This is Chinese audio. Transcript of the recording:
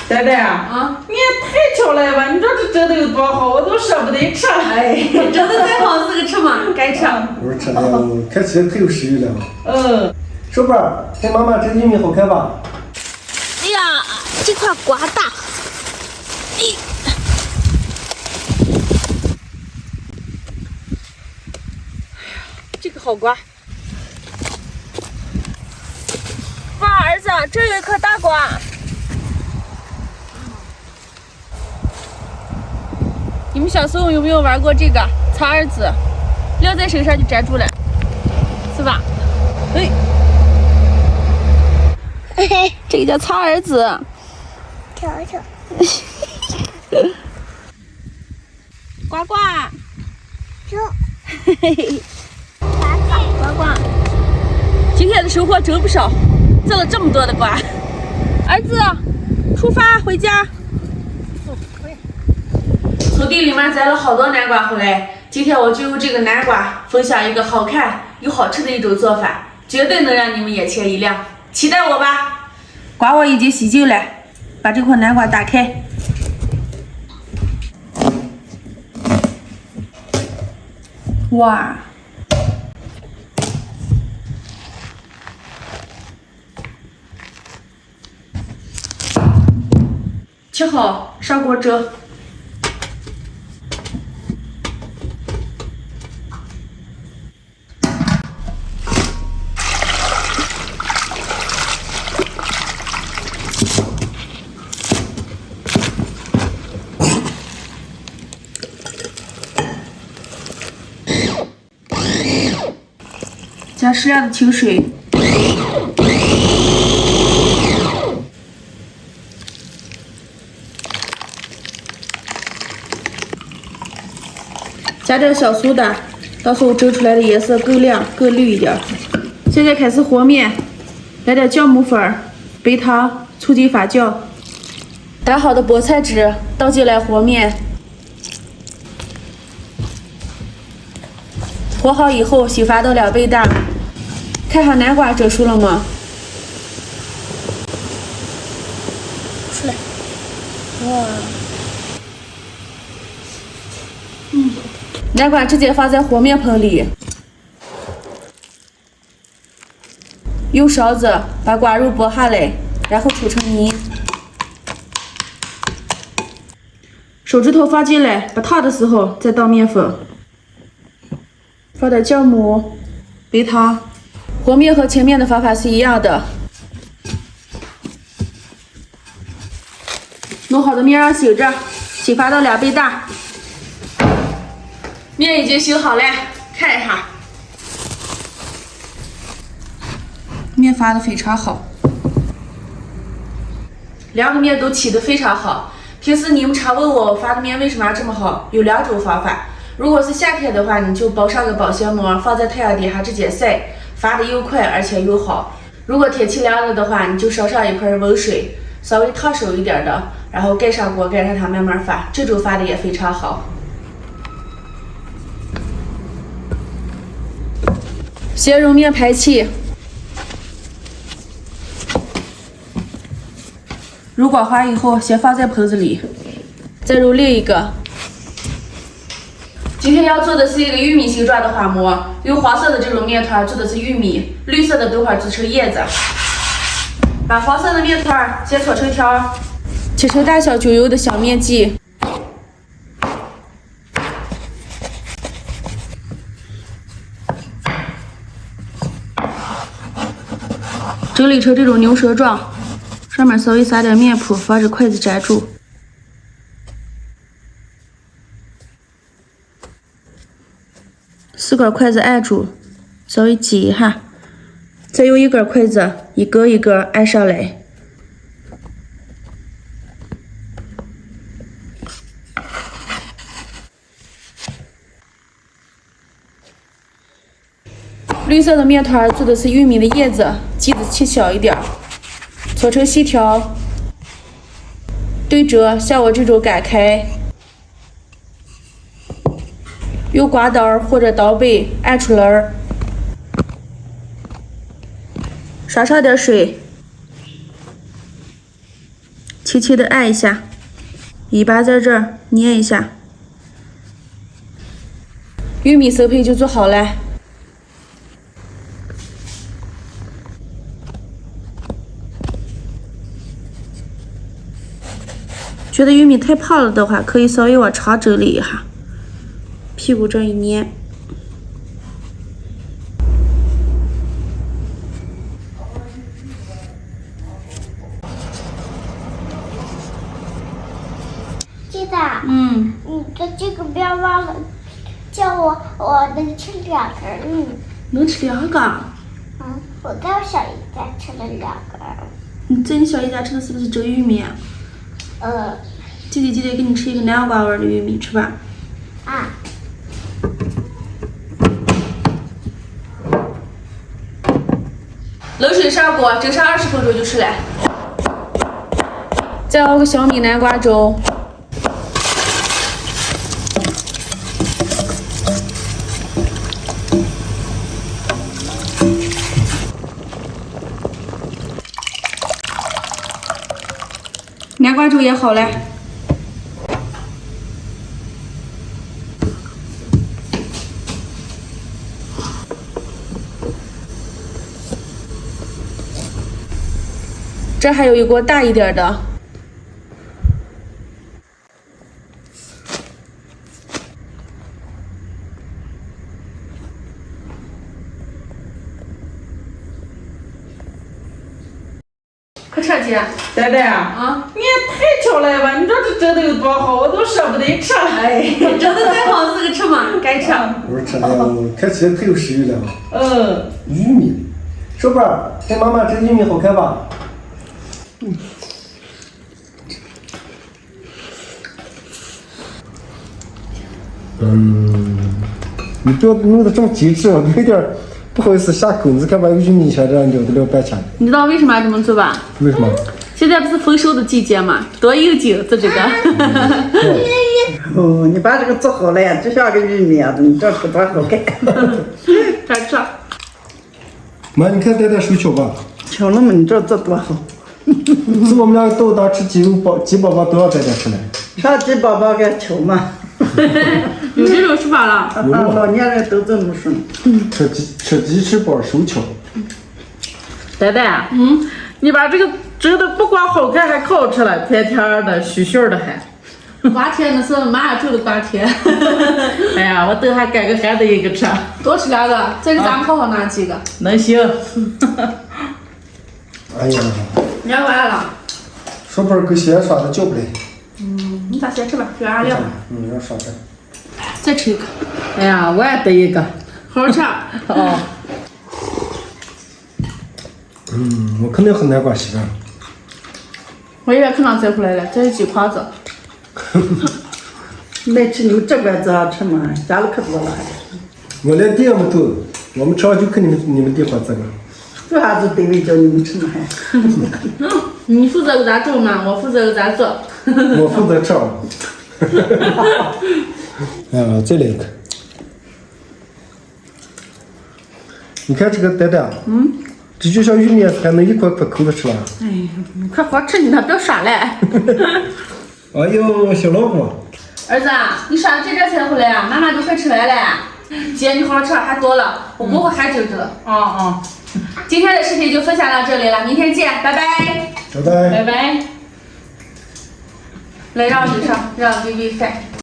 呆呆啊，你也太巧了吧！你说这蒸的有多好，我都舍不得吃。哎，蒸的再好是个吃嘛，该吃。不是吃的，看起来可有食欲了。嗯，手板，这妈妈蒸玉米好看吧？哎呀，这块刮大。这个好刮。哇，儿子，这有一颗大瓜。你们小时候有没有玩过这个擦耳子？撂在身上就粘住了，是吧？哎，嘿嘿，这个叫擦耳子。瞧瞧，呱呱，这嘿嘿嘿，呱呱。今天的收获真不少，摘了这么多的瓜。儿子，出发回家。从地里面摘了好多南瓜回来，今天我就用这个南瓜分享一个好看又好吃的一种做法，绝对能让你们眼前一亮，期待我吧。瓜我已经洗净了，把这块南瓜打开。哇！切好，上锅蒸。加适量的清水，加点小苏打，到时候蒸出来的颜色更亮更绿一点。现在开始和面，来点酵母粉、白糖，促进发酵。打好的菠菜汁倒进来和面，和好以后醒发到2倍大。看看南瓜蒸熟了吗？出来！哇！南瓜直接放在和面盆里，用勺子把瓜肉剥下来，然后杵成泥。手指头放进来，不烫的时候再倒面粉，放点酵母、白糖。和面和前面的方法是一样的。弄好的面让醒着，醒发到2倍大。面已经醒好了，看一下，面发的非常好，2个面都起得非常好。平时你们常问我发的面为什么这么好，有2种方法。如果是夏天的话，你就包上个保鲜膜，放在太阳底下直接晒，发的又快而且又好。如果天气凉了的话，你就烧上一盆温水，稍微烫手一点的，然后盖上锅，盖上它慢慢发，这种发的也非常好。先揉面排气，揉光滑以后，先放在盆子里，再揉另一个。今天要做的是一个玉米形状的花馍，用黄色的这种面团做的是玉米，绿色的等会儿做成叶子。把黄色的面团先搓成条，切成大小均匀的小面剂。整理成这种牛舌状，上面稍微撒点面铺，防止筷子粘住。4根筷子按住，稍微挤一下，再用1根筷子一根一根按上来。绿色的面团做的是玉米的叶子，剂子切小一点，搓成细条，对折，像我这种擀开。用刮刀或者刀背按出棱儿，刷上点水，轻轻的按一下，一把在这儿捏一下，玉米酥皮就做好了。觉得玉米太胖了的话，可以稍微往长整理一下，屁股这儿一捏。记得，嗯，你的这个不要忘了，叫我能吃2根玉米。能吃2个？我在我小姨家吃了2根。你在你小姨家吃的是不是蒸玉米啊？姐姐给你吃一个南瓜味的玉米，吃吧。啊。冷水上锅，蒸上20分钟就出来。再熬个小米南瓜粥。南瓜粥也好了。这还有一锅大一点的。快吃姐！呆呆啊，啊，你也太巧了吧！你说这蒸的有多好，我都舍不得吃。哎，蒸的再好是个吃嘛，该吃。我说吃的，看起来太有食欲了。玉米，说宝儿，跟妈妈蒸玉米好看吧？你不要弄得这么极致，我有点不好意思下口。你看把玉米全这样咬得了半天。你知道为什么要这么做吧？为什么？现在不是丰收的季节嘛，多应景做这个。哦，你把这个做好了呀，就像个玉米啊，你这可多好看。快吃。妈，你看呆呆手巧吧？巧了嘛，你这做多好。是我们俩豆大吃鸡宝宝都要呆呆吃来。上鸡宝宝该巧嘛。有这种说法了？老年人都这么说。吃鸡吃饱手巧。呆呆，你把这个蒸的不光好看，还可好吃了，甜甜的、许许的还。瓜甜那是妈做的瓜甜。哎呀，我等还改个孩子一个吃。多吃2个，再给咱们好好拿几个。能行。哎呀，聊完了。说宝儿跟西安耍的叫不来。你咋先吃吧，有2两。让耍着。再吃一个。哎呀，我也得一个。好好吃。哦。我肯定很难管媳妇。我也看到摘回来了，这是鸡筐子。没吃你们这边这样吃嘛，家里可多了。我连店没走，我们吃完就看你们地方这个。为啥子单位叫你们吃嘛还？你负责给咱种嘛，我负责给咱做。我负责吃。再来一个。你看这个呆呆，这就像玉米还能一块块抠着吃了。哎呀，你快好吃，你那别耍了。哎呦，小老虎。儿子，你耍的这点才回来啊？妈妈都快吃完了。姐，你好好吃，还多了，我过会还蒸着。今天的视频就分享到这里了，明天见，拜拜。拜拜。拜拜。来让你上，让微微看。